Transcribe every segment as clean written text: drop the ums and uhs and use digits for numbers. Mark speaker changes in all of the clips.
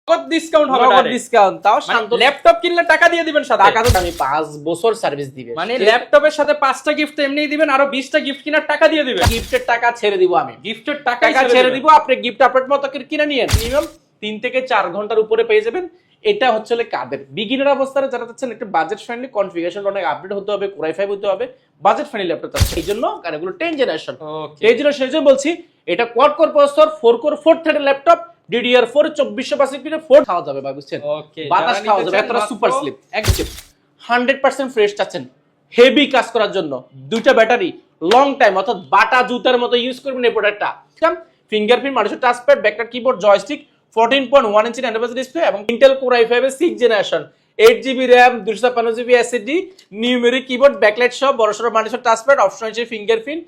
Speaker 1: Discount হবে
Speaker 2: নগদ discount, তাও শান্ত।
Speaker 1: ল্যাপটপ কিনলে টাকা দিয়ে দিবেন সাথে।
Speaker 2: টাকা তো আমি 5 বছর সার্ভিস দিবে,
Speaker 1: মানে ল্যাপটপের সাথে 5টা গিফট এমনিই দিবেন, আরো 20টা গিফট কিনার টাকা দিয়ে দিবেন।
Speaker 2: গিফটের টাকা ছেড়ে দিব আমি,
Speaker 1: গিফটের টাকা
Speaker 2: ছেড়ে দিব। আপনি গিফট আপনার মতো করে কিনে নিয়েন, মিনিমাম 3 থেকে 4 ঘন্টার উপরে পেয়ে যাবেন। এটা হচ্ছে কাদের বিগিনার অবস্থায় যারা চাচ্ছেন একটু বাজেট ফ্রেন্ডলি, কনফিগারেশন অনেক আপডেট হতে হবে, কোরাই 5 হতে হবে, বাজেট ফ্রেন্ডলি ল্যাপটপ চাচ্ছেন। এই জন্য কারণ এগুলো 10 জেনারেশন, এই জন্য বলছি এটা কোয়াড কোর প্রসেসর, 4 কোর 4 থ্রেডের ল্যাপটপ, DDR4 2400 4 খাওয়া যাবে ভাই, বুঝছেন? বাতাস খাওয়া যাবে, এতটা সুপার স্লিপ একদম 100% ফ্রেশ চাচ্ছেন হেভি কাজ করার জন্য, দুইটা ব্যাটারি লং টাইম, অর্থাৎ বাটা জুতার মতো ইউজ করবেন এই প্রোডাক্টটা। ফিঙ্গারপ্রিন্ট, মানুষের touchpad, ব্যাকপ্যাড, keyboard, joystick, 14.1 inch Android display এবং ইন্টেল কোর i5 এর 6 generation, 8GB RAM, 256GB SSD, numeric keyboard, backlight সহ বড়সড় মানুষের টাচপ্যাড, অপশন আছে ফিঙ্গারপ্রিন্ট।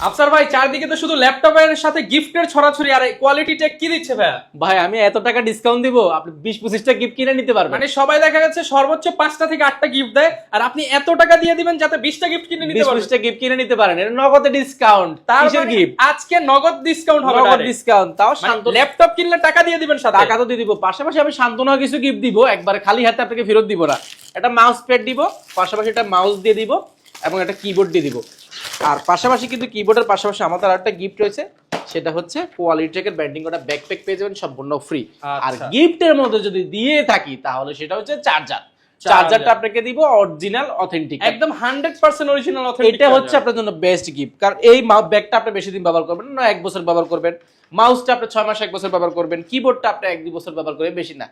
Speaker 1: আফসার ভাই চারদিকে তো শুধু ল্যাপটপের সাথে গিফটের ছড়াছড়ি, আর কোয়ালিটি টেক কি দিচ্ছে ভাই?
Speaker 2: ভাই আমি এত টাকা ডিসকাউন্ট দিব, আপনি 20-25টা গিফট কিনে নিতে পারবেন।
Speaker 1: মানে সবাই দেখা যাচ্ছে সর্বোচ্চ 5টা থেকে 8টা গিফট দেয়, আর আপনি এত টাকা দিয়ে দিবেন যাতে 20টা গিফট কিনে নিতে পারেন।
Speaker 2: 20-25টা গিফট কিনে নিতে পারেন, এটা নগদে ডিসকাউন্ট।
Speaker 1: তার
Speaker 2: কিসের
Speaker 1: মানে
Speaker 2: গিফট?
Speaker 1: আজকে নগদ ডিসকাউন্ট হবে,
Speaker 2: নগদ ডিসকাউন্ট, তাও শান্ত।
Speaker 1: ল্যাপটপ কিনলে টাকা দিয়ে দিবেন সাথে।
Speaker 2: টাকা তো দিয়ে দিব, পাশাপাশি আমি শান্তনা কিছু গিফট দিব, একবারে খালি হাতে আপনাকে ফেরত দিব না। একটা মাউস প্যাড দিব, পাশাপাশি একটা মাউস দিয়ে দিব এবং একটা কিবোর্ড দিয়ে দিব। আর পাশাপাশি কিন্তু কিবোর্ডের পাশাপাশি আমাদের আরেকটা গিফট রয়েছে, সেটা হচ্ছে কোয়ালিটি টেকের ব্র্যান্ডিং করা ব্যাকপ্যাক পেয়ে যাবেন সম্পূর্ণ ফ্রি। আর গিফটের মধ্যে যদি দিয়ে থাকি তাহলে সেটা হচ্ছে চার্জার। চার্জারটা আপনাকে দিব অরিজিনাল অথেন্টিক,
Speaker 1: একদম 100% অরিজিনাল অথেন্টিক।
Speaker 2: এটা হচ্ছে আপনার জন্য বেস্ট গিফট, কারণ এই ব্যাগটা আপনি বেশি দিন ব্যবহার করবেন না, 1 বছর ব্যবহার করবেন। মাউসটা আপনি 6 মাস 1 বছর ব্যবহার করবেন, কিবোর্ডটা আপনি 1-2 বছর ব্যবহার করবেন, বেশি না।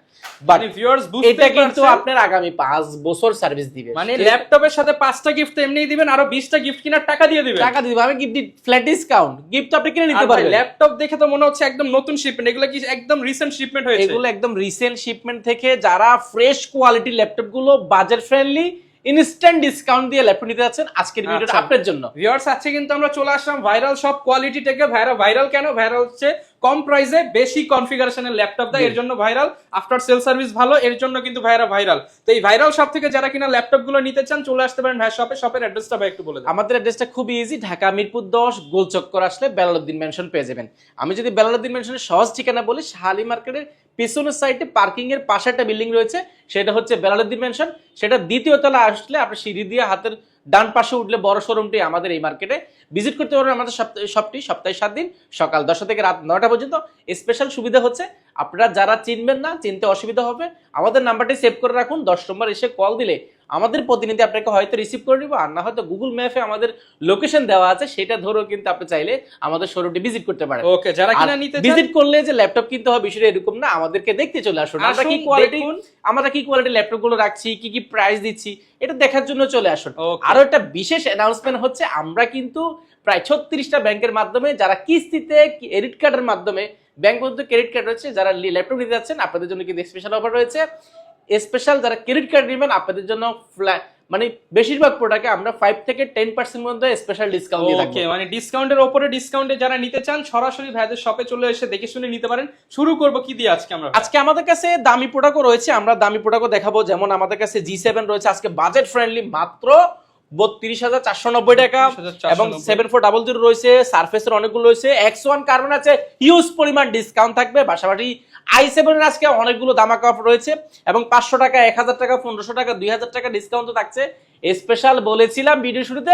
Speaker 2: বাট
Speaker 1: ভিউয়ার্স বুঝতে
Speaker 2: এটা কিন্তু আপনার আগামী 5 বছর সার্ভিস দিবে।
Speaker 1: মানে ল্যাপটপের সাথে 5টা গিফট এমনিই দিবেন, আরো 20টা গিফট কিনার টাকা দিয়ে দিবেন।
Speaker 2: টাকা দিব আমি, গিফট ফ্ল্যাট ডিসকাউন্ট, গিফট আপনি কিনে নিতে পারবেন।
Speaker 1: ল্যাপটপ দেখে তো মনে হচ্ছে একদম নতুন শিপমেন্ট, এগুলো কি একদম রিসেন্ট শিপমেন্ট হয়েছে?
Speaker 2: এগুলো একদম রিসেন্ট শিপমেন্ট থেকে যারা ফ্রেশ কোয়ালিটি ল্যাপটপ গুলো বাজেট ফ্রেন্ডলি ইনস্ট্যান্ট ডিসকাউন্ট দিয়ে ল্যাপটপ নিতে যাচ্ছেন, আজকের ভিডিওটা আপনার জন্য।
Speaker 1: ভিউয়ার্স আজকে কিন্তু আমরা চলে আসলাম ভাইরাল সব কোয়ালিটি থেকে। ভাইরাল কেন? ভাইরাল হচ্ছে কম প্রাইসে বেশি কনফিগারেশনের ল্যাপটপ দেয়, এর জন্য ভাইরাল। আফটার সেল সার্ভিস ভালো, এর জন্য কিন্তু ভাইরাল। তো এই ভাইরাল শপ থেকে যারা কিনা ল্যাপটপ গুলো নিতে চান চলে আসতে পারেন ভাই শপে। শপের অ্যাড্রেসটা ভাই একটু বলে দেন।
Speaker 2: আমাদের অ্যাড্রেসটা খুব ইজি, ঢাকা মিরপুর 10 গোলচক্কর আসলে বেলালউদ্দিন মেনশন পেয়ে যাবেন। আমি যদি বেলালউদ্দিন মেনশনের সহজ ঠিকানা বলি, শাহালি মার্কেটের পিছনের সাইডে পার্কিং এর পাশে একটা বিল্ডিং রয়েছে, সেটা হচ্ছে বেলালউদ্দিন মেনশন। সেটা দ্বিতীয় তলা আসলে আপনি সিঁড়ি দিয়ে হাতের ডান পাশে উঠলে বড় শোরুমটি আমাদের এই মার্কেটে ভিজিট করতে পারবেন। আমাদের শপটি সপ্তাহে 7 দিন সকাল 10টা থেকে রাত 9টা পর্যন্ত। স্পেশাল সুবিধা হচ্ছে আপনারা যারা চিনবেন না, চিনতে অসুবিধা হবে, আমাদের নাম্বারটি সেভ করে রাখুন। 10 নম্বর এসে কল দিলে আমাদের প্রতিনিধি আপনাকে হয়তো রিসিভ করে নিব, আর না হয়তো গুগল ম্যাপে আমাদের লোকেশন দেওয়া আছে, সেটা ধরেও কিন্তু আপনি চাইলে আমাদের শোরুমটি ভিজিট করতে পারেন।
Speaker 1: ওকে, যারা কিনা নিতে চান
Speaker 2: ভিজিট করলে যে ল্যাপটপ কিনতে হবে বিষয়টা এরকম না, আমাদেরকে দেখতে চলে আসুন। আমরা কি কোয়ালিটি ল্যাপটপ গুলো রাখছি, কি প্রাইস দিচ্ছি, এটা দেখার জন্য চলে আসুন। আরো একটা বিশেষ অ্যানাউন্সমেন্ট হচ্ছে, আমরা কিন্তু প্রায় 36টা ব্যাংকের মাধ্যমে, যারা কিস্তিতে ক্রেডিট কার্ডের মাধ্যমে, ব্যাংক পর্যন্ত ক্রেডিট কার্ড রয়েছে, যারা ল্যাপটপ নিতে যাচ্ছেন আপনাদের জন্য কিন্তু স্পেশাল অফার রয়েছে। স্পেশাল যারা ক্রেডিট কার্ড নেবেন আপনাদের জন্য মানে বেশিরভাগ প্রোডাক্টে আমরা 5 থেকে 10% মধ্যে স্পেশাল ডিসকাউন্ট দিয়ে থাকি।
Speaker 1: মানে ডিসকাউন্টের উপরে ডিসকাউন্টে যারা নিতে চান সরাসরি ভাইদের শপে চলে এসে দেখে শুনে নিতে পারেন। শুরু করব কি দিয়ে আজকে আমরা?
Speaker 2: আজকে আমাদের কাছে দামি প্রোডাক্টও রয়েছে, আমরা দামি প্রোডাক্টও দেখাবো। যেমন আমাদের কাছে G7 রয়েছে আজকে বাজেট ফ্রেন্ডলি মাত্র 32,490 টাকা, এবং 7400 রয়েছে, সারফেসের অনেকগুলো রয়েছে, X1 কার্বন আছে, হিউজ পরিমাণ ডিসকাউন্ট থাকবে। পাশাপাশি i7 এর আজকে অনেকগুলো দামাকা অফার রয়েছে, এবং 500 টাকা, 1000 টাকা, 1500 টাকা, 2000 টাকা ডিসকাউন্ট তো থাকছে। স্পেশাল বলেছিলাম ভিডিও শুরুতে,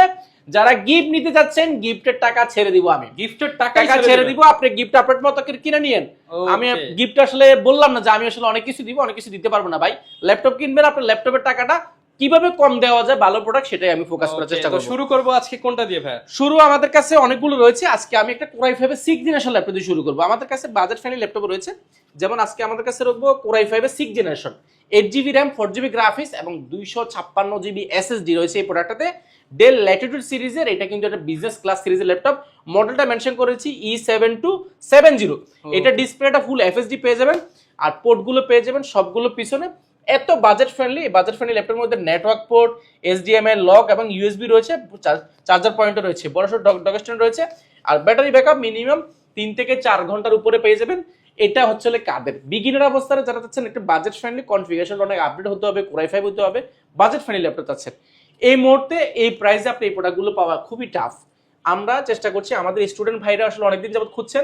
Speaker 2: যারা গিফট নিতে যাচ্ছেন গিফটের টাকা ছেড়ে দিব আমি,
Speaker 1: গিফটের টাকা
Speaker 2: ছেড়ে দিব। আপনি গিফট আপনার মতো করে কিনে নিয়েন। আমি গিফট আসলে বললাম না যে আমি আসলে অনেক কিছু দিব, অনেক কিছু দিতে পারবো না ভাই। ল্যাপটপ কিনবেন, আপনার ল্যাপটপের টাকাটা কিভাবে কম দেওয়া যায়, ভালো প্রোডাক্ট, সেটাই আমি ফোকাস করার চেষ্টা করব।
Speaker 1: শুরু করব আজকে কোনটা দিয়ে ভাই?
Speaker 2: শুরু আমাদের কাছে অনেকগুলো রয়েছে, আজকে আমি একটা কোরাই 5 এর 6 জেনারেশন ল্যাপটপ দিয়ে শুরু করব। আমাদের কাছে বাজেট ফ্রেন্ডলি ল্যাপটপ রয়েছে, যেমন আজকে আমাদের কাছে রাখবো কোরাই 5 এর 6 generation, 8GB RAM, 4GB graphics এবং 256GB SSD রয়েছে এই প্রোডাক্টটাতে। ডেল ল্যাটিটিউড সিরিজের, এটা কিন্তু একটা বিজনেস ক্লাস সিরিজের ল্যাপটপ। মডেলটা মেনশন করেছি E7270। এটা ডিসপ্লেটা ফুল FHD পেয়ে যাবেন, আর পোর্টগুলো পেয়ে যাবেন সবগুলো পিছনে। এত বাজেট ফ্রেন্ডলি ল্যাপটপের মধ্যে নেটওয়ার্ক পোর্ট, HDMI লক এবং USB রয়েছে, চার্জার পয়েন্টও রয়েছে, বড়সড় ডক স্ট্যান্ড রয়েছে, আর ব্যাটারি ব্যাকআপ মিনিমাম 3 থেকে 4 ঘন্টার উপরে পেয়ে যাবেন। এটা হচ্ছে কাদের বিগিনার অবস্থায় যারা চাচ্ছেন একটু বাজেট ফ্রেন্ডলি, কনফিগারেশন অনেক আপডেট হতে হবে, কোরাই 5 হতে হবে, বাজেট ফ্রেন্ডলি ল্যাপটপ চাচ্ছেন। এই মুহূর্তে এই প্রাইসে আপনি এই প্রোডাক্টগুলো পাওয়া খুবই টাফ। আমরা চেষ্টা করছি, আমাদের স্টুডেন্ট ভাইরা আসলে অনেকদিন যাবত খুঁজছেন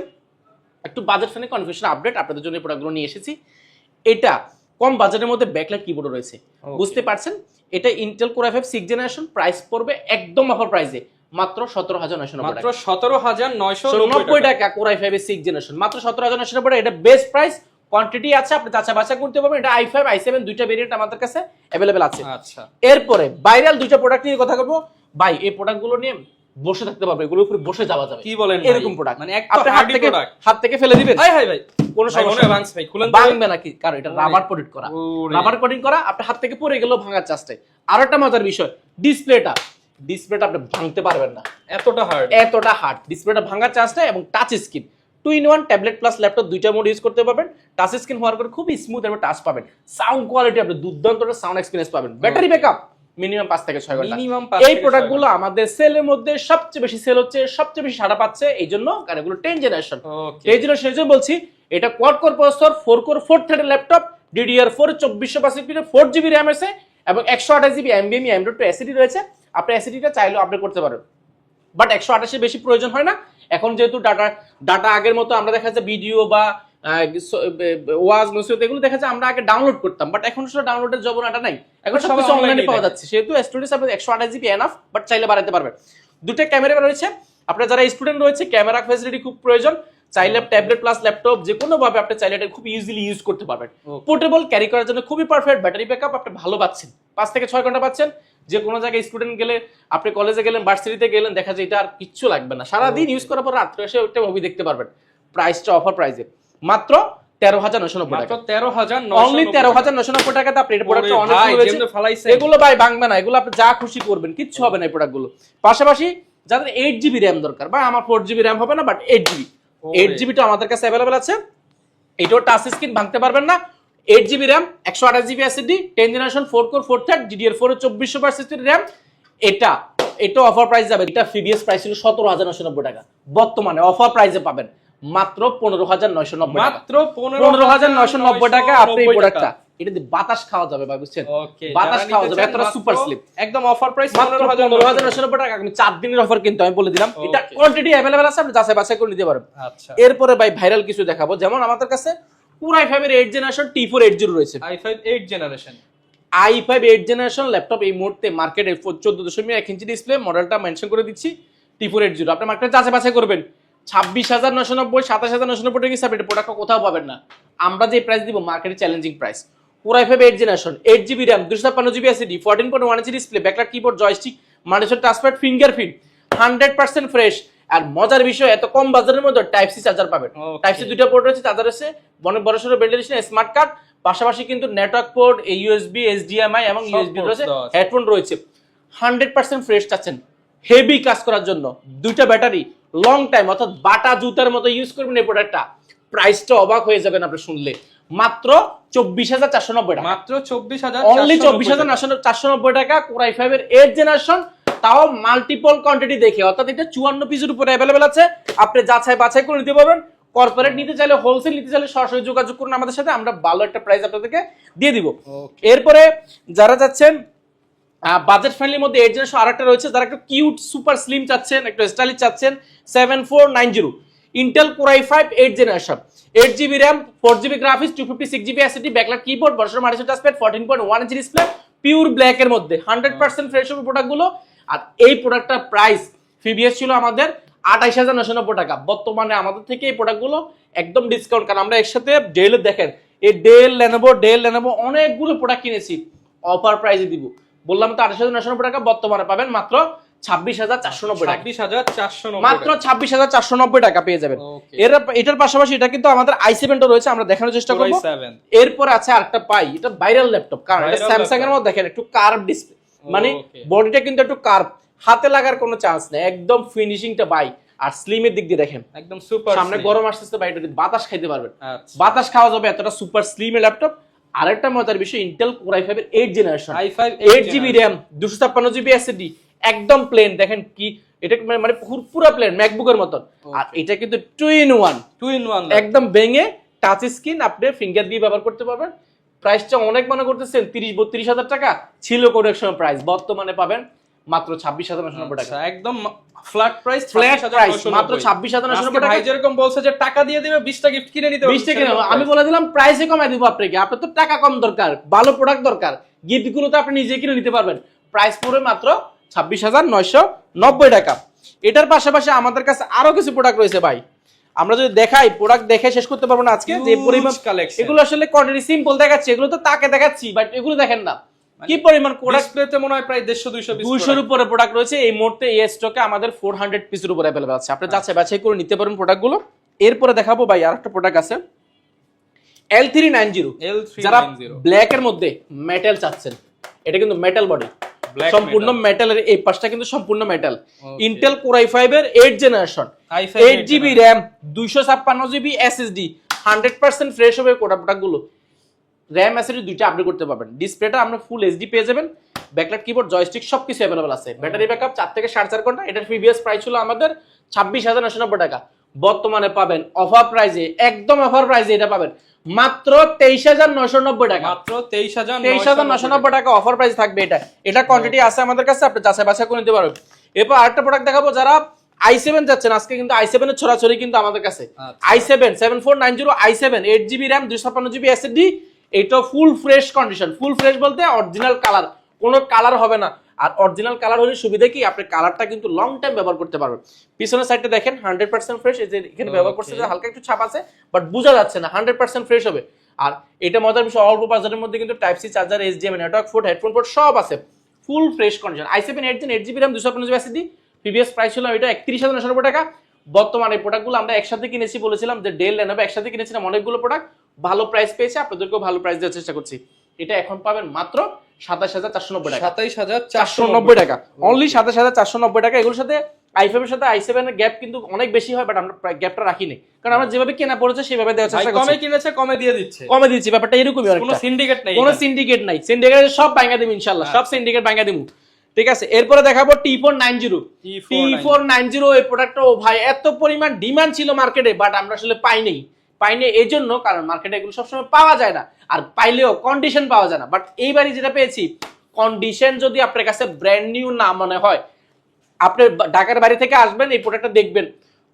Speaker 2: একটু বাজেট ফ্রেন্ডলি কনফিগারেশন আপডেট, আপনাদের জন্য এই প্রোডাক্টগুলো নিয়ে এসেছি। এটা কম বাজেটের মধ্যে ব্যাকলাইট কিবোর্ড রয়েছে, বুঝতে পারছেন? এটা Intel core i5 6th generation, price পড়বে একদম অফার প্রাইসে মাত্র 17,990
Speaker 1: মাত্র 17,990
Speaker 2: টাকা। কোর i5 6th জেনারেশন মাত্র 17,990 টাকা। এটা বেস্ট প্রাইস, কোয়ান্টিটি আছে, আপনি যাচাই বাছাই করতে পারবেন। এটা i5 i7 দুইটা ভেরিয়েন্ট আমাদের কাছে अवेलेबल আছে।
Speaker 1: আচ্ছা,
Speaker 2: এরপরে ভাইরাল দুইটা প্রোডাক্ট নিয়ে কথা বলবো ভাই। এই প্রোডাক্টগুলো নিয়ে বসে থাকতে পারবে, এগুলোর উপরে বসে যাওয়া যাবে।
Speaker 1: কি বলেন
Speaker 2: এরকম প্রোডাক্ট
Speaker 1: মানে একটা
Speaker 2: আপনি
Speaker 1: হার্ডি
Speaker 2: হাত থেকে ফেলে দিবেন,
Speaker 1: হাই হাই ভাই
Speaker 2: কোনো
Speaker 1: ভাই
Speaker 2: সমস্যা
Speaker 1: মনে ভাঙছে ভাই, খুলেন তো
Speaker 2: ভাঙবে নাকি, কারণ এটা রাবার কোটেড করা, রাবার কোটিং করা। আপনার হাত থেকে পড়ে গেলেও ভাঙার চান্স নাই। আর একটা মজার বিষয়, ডিসপ্লেটা আপনি ভাঙতে পারবেন না, এতটা হার্ড। ডিসপ্লেটা ভাঙার চান্স নাই এবং touch screen 2-in-1 tablet plus laptop দুইটা মোড ইউজ করতে পারবেন। টাচ স্ক্রিন হওয়ার পরে খুব স্মুথ এবং টাচ পাবেন। সাউন্ড কোয়ালিটি আপনি দুর্দান্ত সাউন্ড এক্সপেরিয়েন্স পাবেন। ব্যাটারি ব্যাকআপ মিনিমাম 5 থেকে 6 ঘন্টা। এই প্রোডাক্টগুলো আমাদের সেলের মধ্যে সবচেয়ে বেশি সেল হচ্ছে, সবচেয়ে বেশি সাড়া পাচ্ছে, এইজন্য কারণ এগুলো 10 জেনারেশন। এই জন্য সেজন্য বলছি এটা কোয়াড কোর প্রসেসর, 4 কোর 4 থ্রেডের ল্যাপটপ, DDR4 2465 4GB RAM আছে এবং 128GB NVMe M.2 SSD রয়েছে। আপনি SSD-টা চাইলেও আপডেট করতে পারেন, বাট 128 এর বেশি প্রয়োজন হয় না। এখন যেহেতু ডাটা আগের মতো আমরা দেখা যাচ্ছে ভিডিও বা ওয়াজ নসিহত এগুলো দেখা যায় আমরা আগে ডাউনলোড করতাম, বাট এখন সেটা ডাউনলোডের জবনাটা নাই, এখন সব কিছু অনলাইনে পাওয়া যাচ্ছে। সেহেতু স্টুডেন্টস আপনাদের 128GB এনাফ, বাট চাইলে বাড়াতে পারবেন। দুটো ক্যামেরা রয়েছে, আপনারা যারা স্টুডেন্ট রয়েছে ক্যামেরা ফ্যাসিলিটি খুব প্রয়োজন। চাইলে ট্যাবলেট প্লাস ল্যাপটপ যে কোনো ভাবে আপনি চাইলে এটা খুব ইজিলি ইউজ করতে পারবেন। পোর্টেবল ক্যারি করার জন্য খুবই পারফেক্ট। ব্যাটারি ব্যাকআপ আপনি ভালো পাচ্ছেন, 5 থেকে 6 ঘন্টা পাচ্ছেন। যে কোনো জায়গায় স্টুডেন্ট গেলে, আপনি কলেজে গেলেন, ভার্সিটিতে গেলেন, দেখা যায় এটা আর কিচ্ছু লাগবে না, সারাদিন ইউজ করার পর রাত্রে এসে ওইটা মুভি দেখতে পারবেন। প্রাইসটা অফার প্রাইসে মাত্র 13,990 টাকা, অনলি 13,990 টাকাতে আপনি এই প্রোডাক্টটা অনেক রয়েছে। এগুলো ভাই ভাঙবে না, এগুলো আপনি যা খুশি করবেন, কিচ্ছু হবে না এই প্রোডাক্টগুলো। পাশাপাশি যাদের 8GB RAM দরকার, বা আমার 4GB RAM হবে না, বাট 8GB টা আমাদের কাছে अवेलेबल আছে। এটাও টাচ স্ক্রিন, ভাঙতে পারবেন না। 8GB RAM 128GB SSD 10 generation 4 core 4 thread DDR4 এর 2465 RAM। এটা অফার প্রাইস যাবে। এটা প্রিভিয়াস প্রাইস ছিল 17,990 টাকা, বর্তমানে অফার প্রাইসে পাবেন মাত্র 15,990 টাকা।
Speaker 1: মাত্র
Speaker 2: 15,990 টাকা আপনি এই প্রোডাক্টটা, এটা দিয়ে বাতাস খাওয়া যাবে ভাই, বুঝছেন? বাতাস খাওয়া যাবে, এতটা সুপার স্লিপ,
Speaker 1: একদম অফার প্রাইস
Speaker 2: মাত্র 15,990 টাকা। আমি 4 দিনের অফার কিন্তু আমি বলে দিলাম। এটা কোয়ান্টিটি अवेलेबल আছে, আপনি যাচাই বাছাই করে নিতে পারেন।
Speaker 1: আচ্ছা,
Speaker 2: এরপরে ভাই ভাইরাল কিছু দেখাবো, যেমন আমাদের কাছে কোর i5 এর 8 জেনারেশন T480 রয়েছে।
Speaker 1: i5 8 generation,
Speaker 2: i5 8 generation laptop এই মুহূর্তে মার্কেটে 14.1 ইঞ্চি ডিসপ্লে, মডেলটা মেনশন করে দিচ্ছি T480। আপনি মার্কেটে যাচাই বাছাই করবেন, 26,990 27,990 টাকা হিসাবে এটা প্রোডাক্ট কোথাও পাবেন না। আমরা যে প্রাইস দিব মার্কেটে challenging price. Core i5 8 generation 8GB RAM 256GB SSD 14.1 inch display, backlight keyboard, joystick, multiple touchpad, fingerprint, 100% fresh. আর মজার বিষয়, এত কম বাজারের মধ্যে টাইপ সি চার্জার পাবেন। টাইপ সি দুইটা পোর্ট রয়েছে, চার্জার আছে অনেক বড় সড়ো ভেন্টিলেশন, স্মার্ট কার্ড, পাশাপাশি কিন্তু নেটওয়ার্ক পোর্ট, USB, HDMI এবং USB রয়েছে, হেডফোন রয়েছে। 100% ফ্রেশ চাচ্ছেন হেভি কাজ করার জন্য, দুইটা ব্যাটারি, লং টাইম, অর্থাৎ বাটা জুতার মতো ইউজ করবেন এই প্রোডাক্টটা। প্রাইসটা অবাক হয়ে যাবেন আপনি শুনলে, মাত্র 24,490 টাকা,
Speaker 1: মাত্র 24,000,
Speaker 2: অনলি 24,490 টাকা। কোর i5 এর 8 জেনারেশন, তাও মাল্টিপল কোয়ান্টিটি দেখে, অর্থাৎ এটা 54 পিসের উপরে अवेलेबल আছে। আপনি যাচাই বাছাই করে নিতে পারবেন। কর্পোরেট নিতে চাইলে, হোলসেল নিতে চাইলে সরাসরি যোগাযোগ করুন আমাদের সাথে, আমরা ভালো একটা প্রাইস আপনাদেরকে দিয়ে দিব। এরপরে যারা যাচ্ছেন বাজেট ফ্রেন্ডলির মধ্যে 8 জেনারেশন আরেকটা রয়েছে, যারা একটু কিউট সুপার স্লিম চাচ্ছেন, একটু স্টাইলিশ চাচ্ছেন, 7490 Intel core i5 8 generation 8GB RAM 4GB graphics 256GB SSD, backlight keyboard, বড়সড় multiple touchpad, 14.1 inch display, pure black এর মধ্যে 100% ফ্রেশ হবে প্রোডাক্টগুলো। আর এই প্রোডাক্টটার প্রাইস প্রিভিয়াস ছিল আমাদের 28,990 টাকা, বর্তমানে আমাদের থেকে এই প্রোডাক্টগুলো একদম ডিসকাউন্ট, কারণ আমরা একসাথে ডেল দেখেন, এই ডেল লেনোভো অনেকগুলো প্রোডাক্ট কিনেছি, অফার প্রাইসে দিব। বললাম তো 28,990 টাকা, বর্তমানে পাবেন মাত্র 26,490 টাকা,
Speaker 1: 26,490
Speaker 2: মাত্র 26,490 টাকা পেয়ে যাবেন। এটার পাশাপাশি এটা কিন্তু আমাদের i7 টা রয়েছে, আমরা দেখানোর চেষ্টা করব। এরপর আছে আরেকটা পাই, এটা ভাইরাল ল্যাপটপ, কারণ এটা স্যামসাং এর মধ্যে দেখেন একটু কার্ভ ডিসপ্লে, মানে বডিটা কিন্তু একটু কার্ভ, হাতে লাগার কোনো চান্স নেই, একদম ফিনিশিংটা বাই। আর স্লিমের দিক দিয়ে দেখেন একদম সুপার, সামনে গরম আসতেছে ভাই, এটা বাতাস খাইতে পারবেন, বাতাস খাওয়া যাবে, এতটা সুপার স্লিম ল্যাপটপ। আরেকটা মজার বিষয়, ইন্টেল কোর i5 এর 8 generation 8GB RAM 256GB SSD, একদম প্লেন, দেখেন কি এটা মানে পুরো প্লেন ম্যাকবুকের মতন। আর এটা কিন্তু 2-in-1 একদম ভেঙে টাচ স্ক্রিন, আপনি ফিঙ্গার দিয়ে ব্যবহার করতে পারবেন। প্রাইসটা অনেক মনে করতেছেন 30-32 হাজার টাকা ছিল কোন এক সময় প্রাইস, বর্তমানে পাবেন মাত্র 26,990 টাকা।
Speaker 1: আচ্ছা, একদম ফ্ল্যাট প্রাইস,
Speaker 2: ফ্ল্যাট প্রাইস মাত্র 26,990 টাকা।
Speaker 1: ভাই যেরকম বলছে যে টাকা দিয়ে দিবে 20টা গিফট কিনে নিতে হবে,
Speaker 2: 20 টাকা আমি বলে দিলাম প্রাইসে কমাই দিব আপনাকে। আপনার তো টাকা কম দরকার, ভালো প্রোডাক্ট দরকার, গিফটগুলো তো আপনি নিজে কিনে নিতে পারবেন। প্রাইস পড়বে মাত্র 26,990 টাকা। এটার পাশাপাশি আমাদের কাছে আরো কিছু প্রোডাক্ট রয়েছে ভাই, আমরা যদি দেখাই প্রোডাক্ট দেখে শেষ করতে পারবো না আজকে, যে পরিমাণ
Speaker 1: কালেকশন।
Speaker 2: এগুলো আসলে কোয়ান্টিটি সিম্পল দেখাচ্ছি, এগুলো তো তাকে দেখাচ্ছি, বাট এগুলো দেখেন না কি পরিমাণ প্রোডাক্ট।
Speaker 1: ডিসপ্লেতে মনে হয় প্রায় 150-200 পিস,
Speaker 2: 200 এর উপরে প্রোডাক্ট রয়েছে এই মুহূর্তে। এই স্টকে আমাদের 400 পিসের উপরে अवेलेबल আছে, আপনি যাচাই বাছাই করে নিতে পারেন প্রোডাক্টগুলো। এরপরে দেখাবো ভাই আরেকটা প্রোডাক্ট আছে L390, যারা ব্ল্যাক এর মধ্যে মেটাল চাচ্ছেন, এটা কিন্তু মেটাল বডি, সম্পূর্ণ মেটালের, এই পাশটা কিন্তু সম্পূর্ণ মেটাল। ইন্টেল কোর i5 এর 8 generation, 8GB RAM, 256GB SSD, 100% fresh হবে প্রোডাক্টগুলো। RAM SSD দুইটা আপডেট করতে পারবেন। ডিসপ্লেটা আমরা ফুল HD পেয়ে যাবেন, ব্যাকলাইট কিবোর্ড জয়স্টিক সবকিছু अवेलेबल আছে। ব্যাটারি ব্যাকআপ 4 থেকে 4.5 ঘন্টা। এটার প্রিভিয়াস প্রাইস ছিল আমাদের 26,990 টাকা, বর্তমানে পাবেন অফার প্রাইসে, একদম অফার প্রাইসে এটা পাবেন মাত্র 23,990 টাকা।
Speaker 1: মাত্র
Speaker 2: 23,990 টাকা অফার প্রাইস থাকবে। এটা কোয়ান্টিটি আছে আমাদের কাছে, আপনি যাচাই বাছাই করে নিতে পারবেন। এরপর আরেকটা প্রোডাক্ট দেখাবো, যারা i7 যাচ্ছেন, আজকে কিন্তু i7 এর ছড়াছড়ি কিন্তু আমাদের কাছে। i7 7490 i7 8GB RAM 256GB SSD, এটা ফুল ফ্রেশ কন্ডিশন। ফুল ফ্রেশ বলতে অরিজিনাল কালার, কোনো কালার হবে না। আর অরিজিনাল কালার হলে সুবিধা কি, আপনি কালারটা কিন্তু লং টাইম ব্যবহার করতে পারবেন। পিছনের সাইডটা দেখেন 100% ফ্রেশ, এই যে এখানে ব্যবহার করছে যে হালকা একটু ছাপ আছে, বাট বোঝা যাচ্ছে না, 100% ফ্রেশ হবে। আর এটা মজার বিষয়, অল্প বাজারের মধ্যে কিন্তু type C charger, HDMI network port, headphone port সব আছে, full fresh condition. i7 8GB RAM 256GB SSD, previous price ছিল এটা 31,990 টাকা। বর্তমানে এই প্রোডাক্টগুলো আমরা একসাথে কিনেছি, বলেছিলাম যে ডেল লেনোভো একসাথে কিনেছিলাম অনেকগুলো প্রোডাক্ট, ভালো প্রাইস পেয়েছে, আপনাদেরকেও ভালো প্রাইস দেওয়ার চেষ্টা করছি। এটা এখন পাবেন মাত্র 27,490 টাকা,
Speaker 1: 27,490
Speaker 2: টাকা, অনলি 27,490 টাকা। এগুলোর সাথে i5 এর সাথে i7 এর গ্যাপ কিন্তু অনেক বেশি হয়, বাট আমরা গ্যাপটা রাখিনি, কারণ আমরা যেভাবে কেনা পড়েছে সেভাবে দেওয়ার চেষ্টা করছি।
Speaker 1: কমে কিনেছে কমে দিয়ে দিচ্ছে,
Speaker 2: কমে দিচ্ছি, ব্যাপারটা এরকমই।
Speaker 1: কোনো সিন্ডিকেট নাই,
Speaker 2: কোনো সিন্ডিকেট নাই, সিন্ডিকেট সব ভাঙা দেব ইনশাআল্লাহ, সব সিন্ডিকেট ভাঙা দেব। ঠিক আছে, এরপরে দেখাবো T490। T490 এই প্রোডাক্টটা ও ভাই এত পরিমাণ ডিমান্ড ছিল মার্কেটে, বাট আমরা আসলে পাইনি এই জন্য, কারণ মার্কেটে এগুলো সবসময় পাওয়া যায় না, আর পাইলেও কন্ডিশন পাওয়া যায় না। বাট এইবারই যেটা পেয়েছি, কন্ডিশন যদি আপনার কাছে ব্র্যান্ড নিউ না মনে হয়, আপনি ঢাকার বাড়ি থেকে আসবেন, এই প্রোডাক্টটা দেখবেন,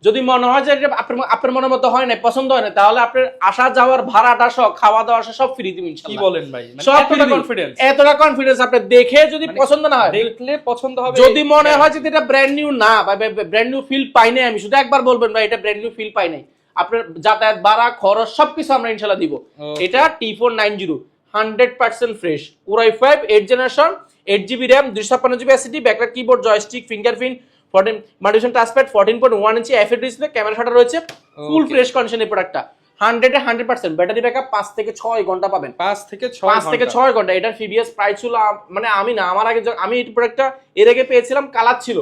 Speaker 2: যদি মনে হয় যে আপনার মনের মতো হয় না, পছন্দ হয় না, তাহলে আপনার আসা যাওয়ার ভাড়াটা সহ, খাওয়া দাওয়া সব ফ্রি দিবেন ইনশাআল্লাহ।
Speaker 1: কি বলেন ভাই,
Speaker 2: সব কনফিডেন্স, এতটা কনফিডেন্স। আপনি দেখে যদি পছন্দ না হয়,
Speaker 1: দেখলে পছন্দ হবে,
Speaker 2: যদি মনে হয় যে এটা ব্র্যান্ড নিউ না বা ব্র্যান্ড নিউ ফিল পাই নাই, আমি শুধু একবার বলবেন ভাই এটা ব্র্যান্ড নিউ ফিল পাই নাই, আপনার যাতায়াত ভাড়া খরচ সবকিছু আমরা ইনশাআল্লাহ দিব। এটা T490 100% fresh, core i5 8 generation, 8GB RAM 256GB SSD, backlight keyboard joystick fingerprint, 14 multivision touch pad, 14.1 inch এফএ ডিসপ্লে, ক্যামেরা শাটার রয়েছে, ফুল ফ্রেশ কন্ডিশন এই প্রোডাক্টটা। 100% ব্যাটারি ব্যাকআপ 5 থেকে 6 ঘন্টা পাবেন,
Speaker 1: 5 থেকে 6
Speaker 2: ঘন্টা। এটার প্রিভিয়াস প্রাইস ছিল, মানে আমি না, আমার আগে আমি এই প্রোডাক্টটা এর আগে পেয়েছিলাম, কালার ছিল,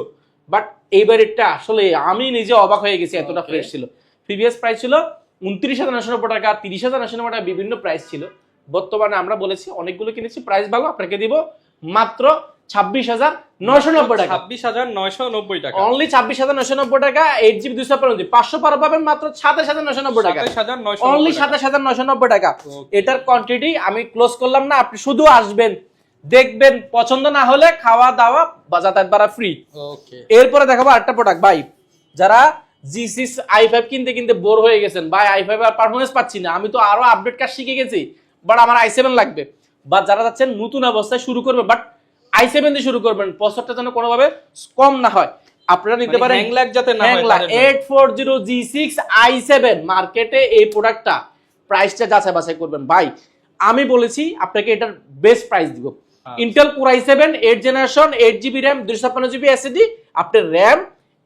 Speaker 2: বাট এইবার এটা আসলে আমি নিজে অবাক হয়ে গেছি, এতটা ফ্রেশ ছিল। প্রিভিয়াস প্রাইস ছিল 29,990 টাকা, 30,990 টাকা, বিভিন্ন প্রাইস ছিল। বর্তমানে আমরা বলেছি অনেকগুলো কিনেছি, প্রাইস ভালো, আপনাকে দিব মাত্র 26,990 টাকা,
Speaker 1: 26,990 টাকা,
Speaker 2: অনলি 26,990 টাকা। 8GB 256, 500 পার পাবেন মাত্র 27,990 টাকা, অনলি 27,990 টাকা। এটার কোয়ান্টিটি আমি ক্লোজ করলাম না, আপনি শুধু আসবেন, দেখবেন, পছন্দ না হলে খাওয়া দাওয়া বা যাতায়াত ভাড়া ফ্রি। এরপরে দেখাবো আরেকটা প্রোডাক্ট ভাই, যারা G6 i5 কিনতে বোর হয়ে গেছেন, ভাই i5 আর পারফরম্যান্স পাচ্ছি না, আমি তো আরো আপডেট কাজ শিখে গেছি, বাট আমার i7 লাগবে, বা যারা যাচ্ছেন নতুন অবস্থায় শুরু করবে, বাট i7 দিয়ে শুরু করবেন, প্রসেসরটা যেন কোনোভাবে কম না হয়, আপনারা নিতে পারেন
Speaker 1: হ্যাং ল্যাগ যাতে না হয়,
Speaker 2: 840 G6 i7 মার্কেটে। এই প্রোডাক্টটা প্রাইসটা যাচাই বাছাই করবেন ভাই, আমি বলেছি আপনাকে এটার বেস্ট প্রাইস দিব। Intel core i7 8 generation, 8GB RAM 256GB SSD, আপনার RAM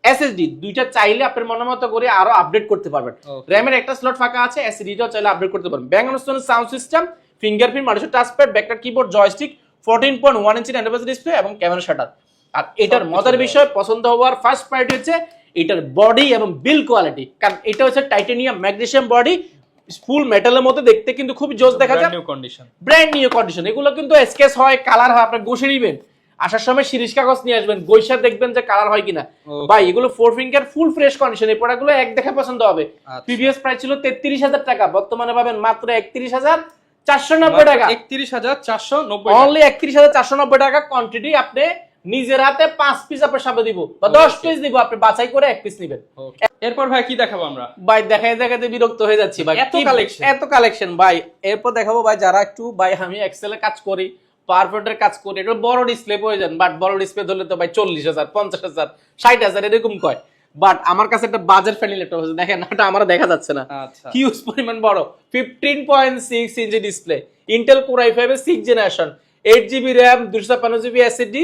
Speaker 2: SSD দুইটা চাইলে আপনার মনের মতো করে আরো আপডেট করতে পারবেন। র‍্যামের একটা স্লট ফাঁকা আছে, SSD-টাও চাইলে আপডেট করতে পারবেন। Bang on sound system, fingerprint, multivision touch pad, backlight keyboard joystick, 14.1 inch Android display এবং ক্যামেরা শাটার। আর এটার মজার বিষয়, পছন্দ হওয়ার ফার্স্ট প্রায়োরিটি হচ্ছে এটার বডি এবং বিল্ড কোয়ালিটি, কারণ এটা হচ্ছে টাইটানিয়াম ম্যাগনেসিয়াম বডি, ফুল মেটালের মতো দেখতে কিন্তু খুব জোস দেখা যায়, ব্র্যান্ড নিউ কন্ডিশন। এগুলো কিন্তু স্কেচ হয়, কালার হয়, আপনি ঘষে নিবেন, আসার সময় সিরিজ কাগজ নিয়ে আসবেন, গৈসা দেখবেন যে কালার হয় কিনা। ভাই এগুলো 4 ফিঙ্গার ফুল ফ্রেশ কন্ডিশন, এই প্রোডাক্টগুলো এক দেখে পছন্দ হবে। প্রিভিয়াস প্রাইস ছিল 33,000 টাকা, বর্তমানে পাবেন মাত্র 31,490 টাকা,
Speaker 1: 31,490,
Speaker 2: অনলি 31,490 টাকা। কোয়ান্টিটি আপনি নিজের হাতে 5 পিস আপনার সামনে দিব বা 10 পিস দিব, আপনি বাছাই করে 1 পিস নেবেন।
Speaker 1: এরপর ভাই কি দেখাবো আমরা?
Speaker 2: ভাই দেখাই দেখাতে বিরক্ত হয়ে যাচ্ছি ভাই, এত কালেকশন ভাই। এরপর দেখাবো ভাই যারা একটু ভাই আমি এক্সেলে কাজ করি, পাওয়ারপয়েন্টের কাজ করি, এটা বড় ডিসপ্লে প্রয়োজন, বাট বড় ডিসপ্লে ধরলে তো ভাই 40,000 50,000 60,000 এরকম কয়। বাট আমার কাছে একটা বাজেট ফ্রেন্ডলি ল্যাপটপ আছে, দেখেন এটা আমার দেখা যাচ্ছে না,
Speaker 1: আচ্ছা
Speaker 2: হিউজ পরিমাণ বড় 15.6 inch display, Intel core i5 এর 6 generation, 8GB RAM, 256GB SSD,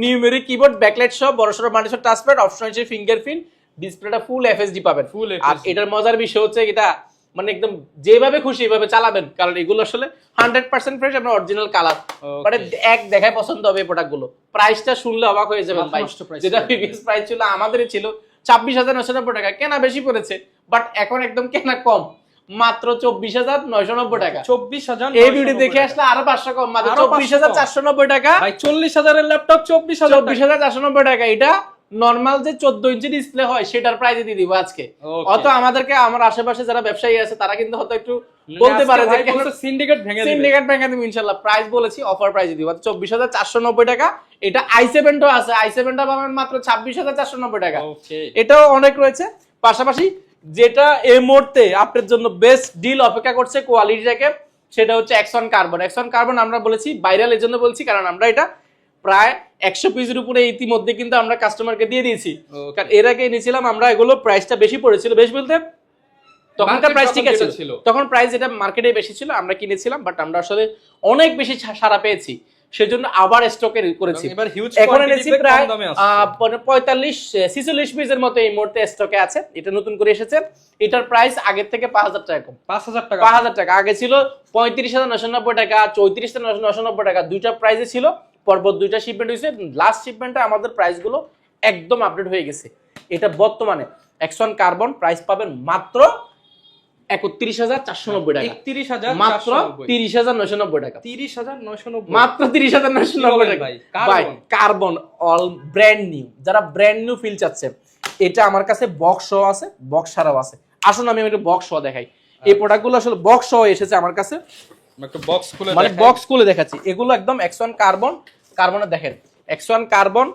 Speaker 2: numeric keyboard, backlight সহ বড়সড় মাল্টিসর টাচপ্যাড, অপশন হিসেবে ফিঙ্গারপ্রিন্ট, ডিসপ্লেটা ফুল এফএসডি পাবেন।
Speaker 1: ফুল
Speaker 2: আর এটার মজার বিষয় হচ্ছে এটা মানে একদম যেভাবে খুশি এভাবে চালাবেন, কারণ এগুলো আসলে 100% ফ্রেশ, আপনার অরিজিনাল কালার, মানে এক দেখায় পছন্দ হবে এই প্রোডাক্টগুলো। প্রাইসটা শুনলে অবাক হয়ে যাবেন ভাই, যেটা প্রিভিয়াস প্রাইস ছিল আমাদেরই ছিল 26,990 টাকা, কেনা বেশি পড়েছে, বাট এখন একদম কেনা কম, মাত্র 24,990 টাকা।
Speaker 1: 24,000
Speaker 2: এই ভিডিও দেখে আসলে আরো 500 কম, মাত্র 24,490 টাকা
Speaker 1: ভাই। 40,000 এর ল্যাপটপ
Speaker 2: 24,490 টাকা। এটা নরমাল যে 14 ইঞ্চি ডিসপ্লে হয় সেটার প্রাইসে দিয়ে দিব আজকে। অত আমাদেরকে আমার আশেপাশে যারা ব্যবসায়ী আছে তারা কিন্তু হয়তো একটু বলতে পারে যে
Speaker 1: সিন্ডিকেট ভেঙে
Speaker 2: দিব, ইনশাআল্লাহ প্রাইস বলেছি, অফার প্রাইসে দিব 24,490 টাকা। এটা i7 টা আছে, i7 টা পাবেন মাত্র 26,490 টাকা। এটাও অনেক রয়েছে। পাশাপাশি যেটা এই মুহূর্তে আপনার জন্য বেস্ট ডিল অপেক্ষা করছে কোয়ালিটিটাকে, সেটা হচ্ছে এক্সন কার্বন। এক্সন কার্বন আমরা বলেছি ভাইরাল এর জন্য বলছি, কারণ আমরা এটা প্রায় 100 পিসের উপরে ইতিমধ্যে কিন্তু আমরা কাস্টমারকে দিয়ে দিয়েছি। কারণ এর আগে নিয়েছিলাম আমরা, এগুলো প্রাইসটা বেশি পড়েছিল, বেশি বলতে তখনকার প্রাইস ঠিক আছে, তখন প্রাইস এটা মার্কেটে বেশি ছিল, আমরা কিনেছিলাম, বাট আমরা আসলে অনেক বেশি সাড়া পেয়েছি, সেজন্য আবার স্টকে করেছি। এখন এনেছি প্রায় 45-46 পিসের মতো এই মুহূর্তে স্টকে আছে, এটা নতুন করে এসেছে। এটার প্রাইস আগের থেকে 5,000 টাকা কম, 5,000 টাকা। আগে ছিল 35,990 টাকা, 34,990 টাকা, দুইটা প্রাইসে ছিল, পরপর দুইটা শিপমেন্ট হয়েছে। লাস্ট শিপমেন্টে আমাদের প্রাইস গুলো একদম আপডেট হয়ে গেছে। এটা বর্তমানে এক্সন কার্বন প্রাইস পাবেন মাত্র 31,490 টাকা, মাত্র 30,990 টাকা,
Speaker 1: 30,990,
Speaker 2: মাত্র 30,990 টাকা ভাই। কার্বন অল ব্র্যান্ড নিউ, যারা ব্র্যান্ড নিউ ফিল চাচ্ছেন, এটা আমার কাছে বক্স সহ আছে, বক্স ছাড়াও আছে। আসুন আমি একটা বক্স সহ দেখাই। এই প্রোডাক্টগুলো আসলে বক্স সহ এসেছে আমার কাছে,
Speaker 1: একটা বক্স খুলে
Speaker 2: মানে বক্স খুলে দেখাচ্ছি। এগুলো একদম এক্স1 কার্বন, কার্বনে দেখেন X one carbon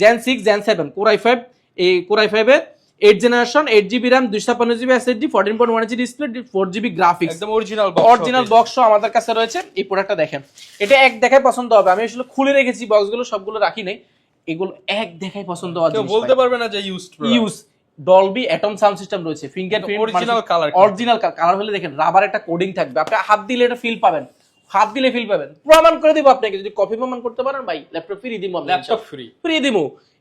Speaker 2: gen 6 gen 7 core i5, এই কোর i5 এর 8 generation, 8GB RAM, 256GB SSD, 14.1 inch display, 4GB graphics,
Speaker 1: একদম অরিজিনাল
Speaker 2: বক্স আমাদের কাছে রয়েছে। এই প্রোডাক্টটা দেখেন, এটা এক দেখায় পছন্দ হবে। আমি আসলে খুলে রেখেছি বক্সগুলো, সবগুলো রাখি নাই, এগুলো এক দেখায় পছন্দ হবে,
Speaker 1: কেউ বলতে পারবে না যে use.
Speaker 2: Dolby atom sound system রয়েছে, ফিঙ্গারপ্রিন্ট অরিজিনাল কালার হলে দেখেন রাবার একটা কোডিং থাকবে, আপনি হাত দিলে এটা ফিল পাবেন, হাত দিলে ফিল পাবেন। প্রমাণ করে দিব আপনাকে, যদি কপি প্রমাণ করতে পারেন ভাই ল্যাপটপ ফ্রি দিব,
Speaker 1: ল্যাপটপ
Speaker 2: ফ্রি দিব।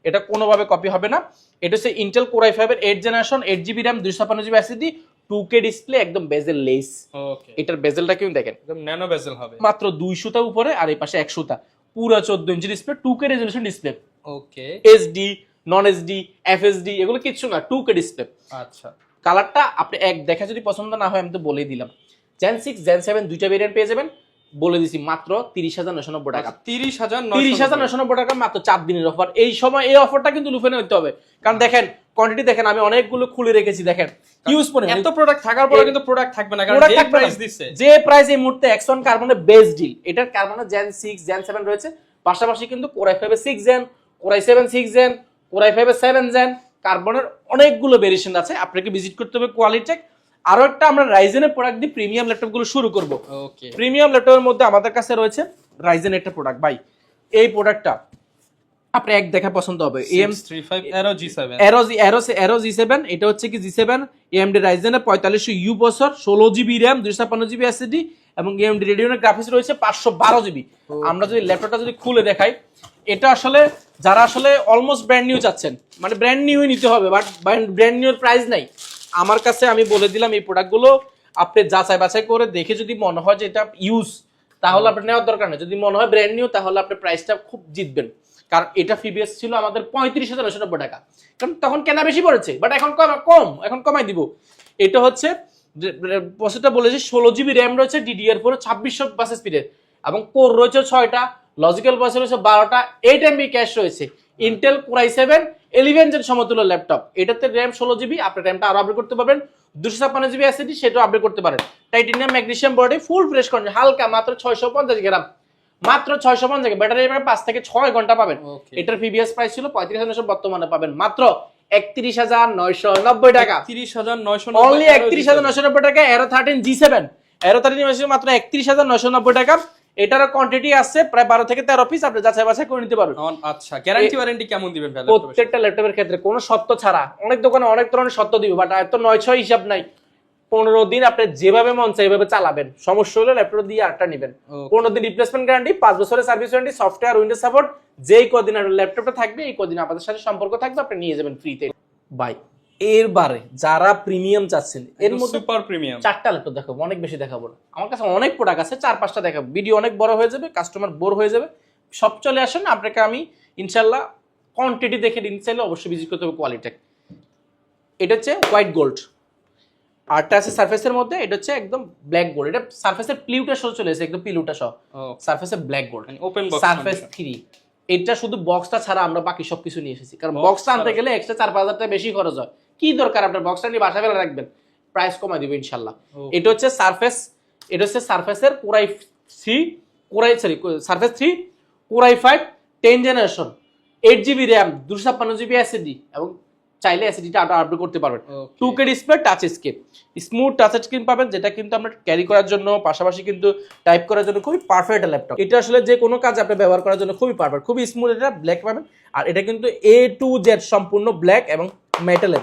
Speaker 2: এটা কোনোভাবে কপি হবে না। এটা হচ্ছে ইন্টেল কোর i5 এর 8 generation, 8GB RAM, 256GB SSD, 2K display, একদম বেজেল লেস। ওকে, এটার বেজেলটা কেউ দেখেন
Speaker 1: একদম ন্যানো বেজেল হবে,
Speaker 2: মাত্র 200 টা উপরে, আর এই পাশে 100 টা, পুরো 14 inch display, 2K resolution display.
Speaker 1: ওকে,
Speaker 2: SD নন এসডি FSD এগুলো কিচ্ছু না, 2K ডিসপ্লে।
Speaker 1: আচ্ছা,
Speaker 2: কালারটা আপনি এক দেখা যদি পছন্দ না হয়, আমি তো বলেই দিলাম, জেন 6 জেন 7 দুইটা ভেরিয়েন্ট পেয়ে যাবেন, বলে দিছি মাত্র 30,990 টাকা। 30,990 টাকা, মাত্র 4 দিনের অফার। এই সময় এই অফারটা কিন্তু লুফে নিতে হবে, কারণ দেখেন কোয়ান্টিটি দেখেন, আমি অনেকগুলো খুলে রেখেছি, দেখেন হিউজ পরিমাণ।
Speaker 1: এত প্রোডাক্ট থাকার পরে কিন্তু প্রোডাক্ট থাকবে না, কারণ যে প্রাইস দিচ্ছে,
Speaker 2: যে প্রাইস এই মুহূর্তে এক্সন কার্বনের বেস্ট ডিল। এটার কার্বনের জেন 6 জেন 7 রয়েছে, পাশাপাশি কিন্তু কোর i5 এর 6 gen, core i7 6 gen, core i5 এর 7 জেন, কার্বনের অনেকগুলো ভেরিয়েশন আছে। আপনাকে ভিজিট করতে হবে কোয়ালিটেক। আরো একটা আমরা রাইজেনের প্রোডাক্ট দিয়ে প্রিমিয়াম ল্যাপটপ গুলো শুরু করব। ওকে, প্রিমিয়াম ল্যাপটপের মধ্যে আমাদের কাছে রয়েছে রাইজেনের একটা প্রোডাক্ট ভাই। এই প্রোডাক্টটা আপনি এক দেখা পছন্দ হবে, AM35 Aero G7। এটা হচ্ছে কি G7 AMD রাইজেনের 4500U processor, 16GB RAM, 256GB SSD এবং AMD Radeon গ্রাফিক্স রয়েছে 512GB। আমরা যদি ল্যাপটপটা যদি খুলে দেখাই, এটা আসলে যারা আসলে অলমোস্ট ব্র্যান্ড নিউ চাচ্ছেন, মানে ব্র্যান্ড নিউই নিতে হবে, বাট ব্র্যান্ড নিউর প্রাইস নাই আমার কাছে। আমি বলে দিলাম এই প্রোডাক্টগুলো আপনি যাচাই বাছাই করে দেখে যদি মনে হয় যে এটা ইউজ, তাহলে আপনি নেওয়ার দরকার নেই। যদি মনে হয় ব্র্যান্ড নিউ, তাহলে আপনি প্রাইসটা খুব জিতবেন, কারণ এটা প্রিভিয়াস ছিল আমাদের 35,990 টাকা, কারণ তখন কেনা বেশি পড়েছে, বাট এখন এখন কমাই দিব। এটা হচ্ছে প্রসেসরটা বলেছি 16GB RAM রয়েছে, DDR4 2600 বাস স্পিডের, এবং কোর রয়েছে 6টা, লজিক্যাল প্রসেসর রয়েছে 12টা, 8MB ক্যাশ রয়েছে। ইন্টেল কোর i7 11 জেন সমতুল্য ল্যাপটপ। এটাতে RAM 16GB, আপনি র্যামটা আরো আপডেট করতে পারবেন, 256GB SSD সেটাও আপডেট করতে পারেন। টাইটানিয়াম ম্যাগনেসিয়াম বডি, ফুল ফ্রেশ কন্ডিশন, হালকা, মাত্র 650 গ্রাম, মাত্র 650 টাকা। ব্যাটারি 5 থেকে 6 ঘন্টা পাবেন।
Speaker 1: Okay.
Speaker 2: এটার প্রিভিয়াস প্রাইস ছিল 35,900, বর্তমানে পাবেন মাত্র 31,990 টাকা।
Speaker 1: 31,990
Speaker 2: অনলি 31,990 টাকা। Aero 13 G7, Aero 13 মাত্র 31,990 টাকা। এটারও কোয়ান্টিটি আছে প্রায় 12 থেকে 13 পিস, আপনি যাচাই বাছাই করে নিতে পারবেন।
Speaker 1: আচ্ছা, গ্যারান্টি ওয়ারেন্টি কেমন দিবেন ভাই?
Speaker 2: প্রত্যেকটা ল্যাপটপের ক্ষেত্রে কোনো সত্য ছাড়া, অনেক দোকানে অনেক ধরনের সত্য দিবে, বাট এত 9-6 হিসাব নাই। 15 দিন আপনি যেভাবে মন চাই এইভাবে চালাবেন, সমস্যা হলে ল্যাপটপ দিয়ে আরেকটা নেবেন। 15 দিন রিপ্লেসমেন্ট গ্যারান্টি, 5 বছরের service warranty, software Windows support. যেই কদিন আর ল্যাপটপটা থাকবে এই কদিন আপনাদের সাথে সম্পর্ক থাকবে, আপনি নিয়ে যাবেন ফ্রিতে। ভাই এরবারে যারা প্রিমিয়াম চাচ্ছেন, এর মধ্যে
Speaker 1: সুপার প্রিমিয়াম
Speaker 2: 4টা ল্যাপটপ দেখাবো, অনেক বেশি দেখাবো না। আমার কাছে অনেক প্রোডাক্ট আছে, 4-5টা দেখাবো, ভিডিও অনেক বড় হয়ে যাবে, কাস্টমার বোর হয়ে যাবে। সব চলে আসেন, আপনাকে আমি ইনশাল্লাহ কোয়ান্টিটি দেখে দিন, চাইলে অবশ্যই ভিজিট করতে হবে কোয়ালিটি। এটা হচ্ছে হোয়াইট গোল্ড, আরটা আছে সারফেসের মধ্যে, এটা হচ্ছে একদম ব্ল্যাক গোল্ড। এটা সারফেসের প্লিউটা সহ চলে এসেছে, একদম প্লিউটা সহ সারফেসের black gold,
Speaker 1: open box
Speaker 2: surface 3। এটা শুধু বক্সটা ছাড়া আমরা বাকি সবকিছু নিয়ে এসেছি, কারণ বক্সটা আনতে গেলে এক্সট্রা 4-5 টাকা বেশি খরচ হয়। কি দরকার আপনার বক্সটা নিয়ে বাসা ফেলে রাখবেন, প্রাইস কমাই দিব ইনশাল্লাহ। এটা হচ্ছে সারফেস, এটা হচ্ছে সারফেসের core i 3, surface 3 core i 5 10 generation, 8GB RAM, 256GB SSD, এবং চাইলে এসএসডিটা আপডেট করতে পারবেন। 2K display, touch screen, smooth touch screen পাবেন, যেটা কিন্তু আমরা ক্যারি করার জন্য, পাশাপাশি কিন্তু টাইপ করার জন্য খুবই পারফেক্ট ল্যাপটপ। এটা আসলে যে কোনো কাজ আপনি ব্যবহার করার জন্য খুবই পারফেক্ট, খুবই স্মুথ। এটা ব্ল্যাক পাবেন, আর এটা কিন্তু A to Z সম্পূর্ণ ব্ল্যাক এবং মেটাল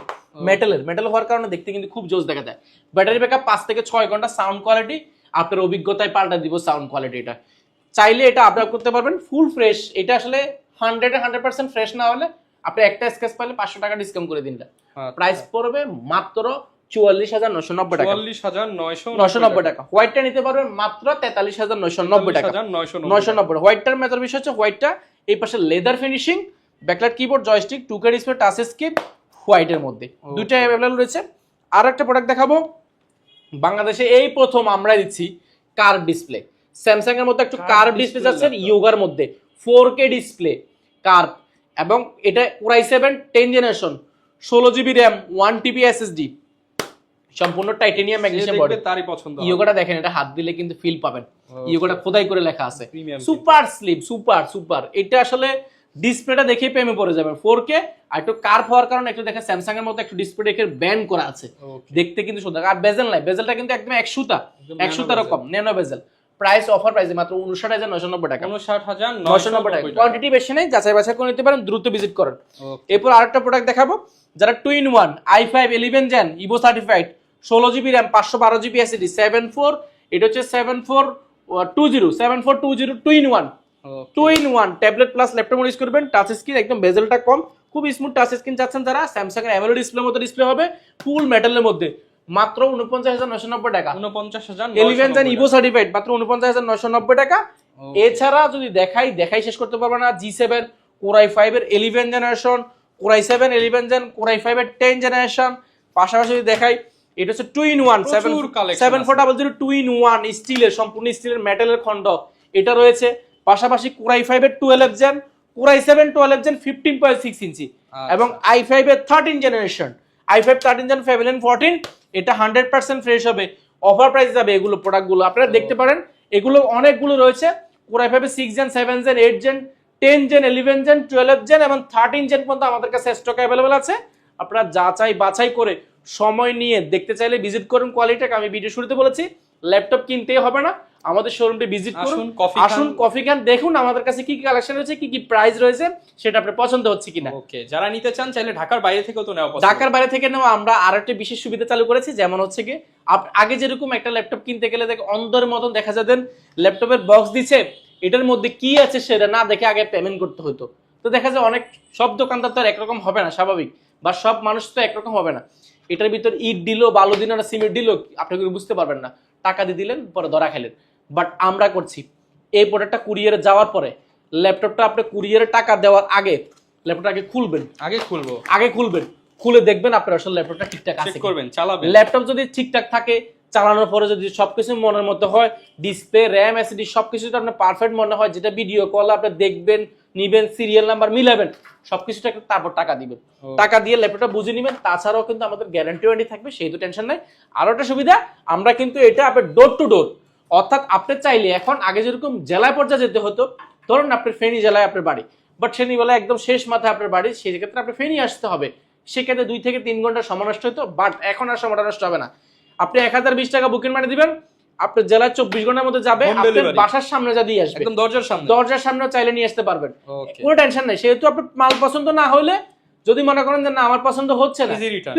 Speaker 2: হওয়ার কারণে দেখতে কিন্তু খুব জোস দেখা যায়। ব্যাটারি ব্যাকআপ 5 থেকে 6 ঘন্টা, সাউন্ড কোয়ালিটি আপনার অভিজ্ঞতায় পাল্টা দিব সাউন্ড কোয়ালিটি। এটা চাইলে এটা আপডেট করতে পারবেন ফুল ফ্রেশ। এটা আসলে 100% ফ্রেশ না হলে আপনি একটা স্কেচ পাইলে 500 টাকা ডিসকাউন্ট করে দিন। প্রাইস পড়বে মাত্র 44,990 টাকা।
Speaker 1: 44,990
Speaker 2: টাকা। হোয়াইটটা নিতে পারবেন মাত্র 43,990 টাকা। 990। হোয়াইটটার মেটার বিষয় হচ্ছে হোয়াইটটা এই পাশে leather finishing, backlight keyboard, joystick, 2K display, touch screen, হোয়াইটের মধ্যে দুইটা अवेलेबल রয়েছে। আর একটা প্রোডাক্ট দেখাবো, বাংলাদেশে এই প্রথম আমরা দিচ্ছি কার্ভ ডিসপ্লে। স্যামসাং এর মধ্যে একটু কার্ভ ডিসপ্লে যাচ্ছে ইয়োগার মধ্যে, 4K ডিসপ্লে কার্ভ, এবং এটা core i 7 10 generation, 16GB RAM, 1TB SSD, সম্পূর্ণ টাইটানিয়াম ম্যাগনেসিয়াম বডি।
Speaker 1: তারই পছন্দ।
Speaker 2: ইয়োগাটা দেখেন, এটা হাত দিলে কিন্তু ফিল পাবেন, ইয়োগাটা খোদাই করে লেখা আছে, সুপার স্লিপ, সুপার। এটা আসলে ডিসপ্লেটা দেখে প্রেমে পড়ে যাবেন। 4K আর একটু কার্ভ হওয়ার কারণে একটু দেখেন স্যামসাং এর মতো একটু ডিসপ্লে দেখে ব্যান্ড করা আছে, দেখতে কিন্তু সুন্দর। আর বেজেল নাই, বেজেলটা কিন্তু একদম এক সুতা রকম ন্যানো বেজেল। প্রাইস অফার প্রাইসে মাত্র 59,990 টাকা।
Speaker 1: 59,990
Speaker 2: টাকা। কোয়ান্টিটি বেশি নেই, যাচাই বাছাই করে নিতে পারেন, দ্রুত ভিজিট করেন। এরপর আরেকটা প্রোডাক্ট দেখাবো, যারা 2-in-1 i5 11 gen Evo certified, 16GB RAM, 512GB SSD, 74, এটা হচ্ছে 7420 2-in-1 tablet plus laptop use করবেন। টাচ স্ক্রিন, একদম বেজেলটা কম, খুব স্মুথ টাচ স্ক্রিন চাচ্ছেন যারা, স্যামসাং এর অ্যামোলেড ডিসপ্লের মতো ডিসপ্লে হবে, ফুল মেটালের মধ্যে, মাত্র 49,990 টাকা।
Speaker 1: 49,990
Speaker 2: 11 জেন ইভো সার্টিফাইড, মাত্র 49,990 টাকা। এছাড়া যদি দেখাই শেষ করতে পারবো না। G7 কোরাই 5 এর 11 জেনারেশন, কোরাই 7 11 জেন, কোরাই 5 এর 10 জেনারেশন, পাশাপাশি যদি দেখাই, এটা হচ্ছে 2-in-1 7400 2-in-1 স্টিলের, সম্পূর্ণ স্টিলের মেটালের খন্ড এটা রয়েছে। পাশাপাশি কোরাই 5 এর 12 জেন, কোরাই 7 12 জেন 15.6 ইঞ্চি, এবং i5 এর 13 জেনারেশন, i5 13 জেন Pavilion 14, এটা 100% ফ্রেশ হবে। অফার প্রাইস যাবে এগুলো প্রোডাক্টগুলো, আপনারা দেখতে পারেন, এগুলো অনেকগুলো রয়েছে। কোরাই 5 এর 6 gen 7 gen 8 gen 10 gen 11 gen 12 gen এবং 13 জেন পর্যন্ত আমাদের কাছে স্টক অ্যাভেলেবল আছে। আপনারা যাচাই বাছাই করে সময় নিয়ে দেখতে চাইলে ভিজিট করুন কোয়ালিটিকে। আমি ভিডিও শুরুতে বলেছি ল্যাপটপ কিনতেই হবে না, আমাদের শোরুমে ভিজিট করুন, আসুন কফি খান, দেখুন আমাদের কাছে কি কি কালেকশন রয়েছে, কি কি প্রাইস রয়েছে, সেটা আপনার পছন্দ হচ্ছে কিনা।
Speaker 1: ওকে, যারা নিতে চান চাইলে ঢাকার বাইরে থেকেও তো নেওয়া পসিবল।
Speaker 2: ঢাকার বাইরে থেকে নেওয়া আমরা আরেকটা বিশেষ সুবিধা চালু করেছি, যেমন হচ্ছে কি আগে যেরকম একটা ল্যাপটপ কিনতে গেলে দেখে অন্ধের মতন দেখা যেতেন, ল্যাপটপের বক্স দিচ্ছে, এটার মধ্যে কি আছে সেটা না দেখে আগে পেমেন্ট করতে হতো। তো দেখা যায় অনেক সব দোকানদার তো আর একরকম হবে না, স্বাভাবিক, বা সব মানুষ তো একরকম হবে না। এটার ভিতর ইট দিল, বালু দিল না সিমেন্ট দিল, আপনি বুঝতে পারবেন না, টাকা দিয়ে দিলেন, পরে ধরা খাইলেন। বাট আমরা করছি, এই প্রোডাক্টটা কুরিয়ারে যাওয়ার পরে ল্যাপটপটা আপনি কুরিয়ারে টাকা দেওয়ার আগে ল্যাপটপটা আগে খুলবেন, খুলে দেখবেন আপনার আসলে ল্যাপটপটা ঠিকঠাক আছে,
Speaker 1: চেক করবেন, চালাবেন।
Speaker 2: ল্যাপটপ যদি ঠিকঠাক থাকে, চালানোর পরে যদি সবকিছু মনের মতো হয়, ডিসপ্লে, র্যাম, এসএসডি সবকিছু যদি আপনার পারফেক্ট মনে হয়, যেটা ভিডিও কল আপনি দেখবেন, নিবেন, সিরিয়াল নাম্বার মিলাবেন, সবকিছুটা তারপর টাকা দিবেন, টাকা দিয়ে ল্যাপটপটা বুঝে নেবেন। তাছাড়াও কিন্তু আমাদের গ্যারান্টি ওয়ারেন্টি থাকবে, সেই তো টেনশন নাই। আরো একটা সুবিধা, আমরা কিন্তু এটা আপনার ডোর টু ডোর অর্থাৎ আপনি চাইলে এখন আগে যেরকম জেলায় পর্যায়ে যেতে হতো, ধরুন আপনার ফেনী জেলায় আপনার বাড়ি, বাট ফেনী বলে একদম শেষ মাথায় আপনার বাড়ি, সেই ক্ষেত্রে আপনি ফেনী আসতে হবে, সেক্ষেত্রে 2 থেকে 3 ঘন্টা সময় নষ্ট হতো। বাট এখন আর সময়টা নষ্ট হবে না, আপনি 1020 টাকা বুকিং মানি দিবেন, আপনার জেলায় 24 ঘন্টার মধ্যে যাবে,
Speaker 1: Home
Speaker 2: আপনার
Speaker 1: delivery।
Speaker 2: বাসার সামনে যা দিয়ে আসবে,
Speaker 1: একদম দরজার সামনে।
Speaker 2: দরজার সামনে চাইলে নিয়ে আসতে পারবেন,
Speaker 1: ওকে,
Speaker 2: কোনো টেনশন নাই। সেহেতু আপনার মাল পছন্দ না হলে যদি মনে করেন যে না আমার পছন্দ হচ্ছে না,
Speaker 1: ইজি রিটার্ন।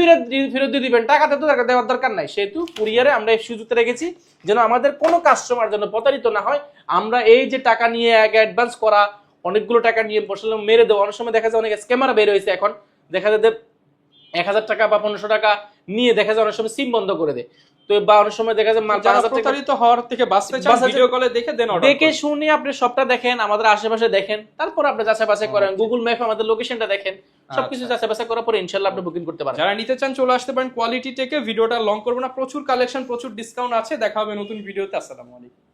Speaker 2: ফেরত দিয়ে দিবেন, টাকাতে তো দেওয়ার দরকার নাই। সেহেতু কুরিয়ারে আমরা এই সুযোগটা রেখেছি যেন আমাদের কোনো কাস্টমার যেন প্রতারিত না হয়। আমরা এই যে টাকা নিয়ে আগে অ্যাডভান্স করা, অনেকগুলো টাকা নিয়ে বসলে মেরে দেওয়া, অনেক সময় দেখা যায় অনেক স্ক্যামার বের হয়েছে, এখন দেখা যায় 1000 টাকা বা 1500 টাকা নিয়ে দেখা যায় অনেক সময় সিম বন্ধ করে দেয়। তো বা অনেক সময় দেখা যায়
Speaker 1: যারা প্রতারিত হওয়ার থেকে বাঁচতে চান, ভিডিও কলে দেখে দেন অর্ডার
Speaker 2: দেখে শুনে আপনি সবটা দেখেন, আমাদের আশেপাশে দেখেন, তারপর আপনি যাচাই বাছাই করেন, গুগল ম্যাপে আমাদের লোকেশনটা দেখেন, সবকিছু যাচাই বাছাই করার পরে ইনশাআল্লাহ আপনি বুকিং করতে পারেন।
Speaker 1: যারা নিতে চান চলে আসতে পারেন কোয়ালিটি থেকে। ভিডিওটা লং করবো না, প্রচুর কালেকশন, প্রচুর ডিসকাউন্ট আছে। দেখা হবে নতুন ভিডিওতে। আসসালামু আলাইকুম।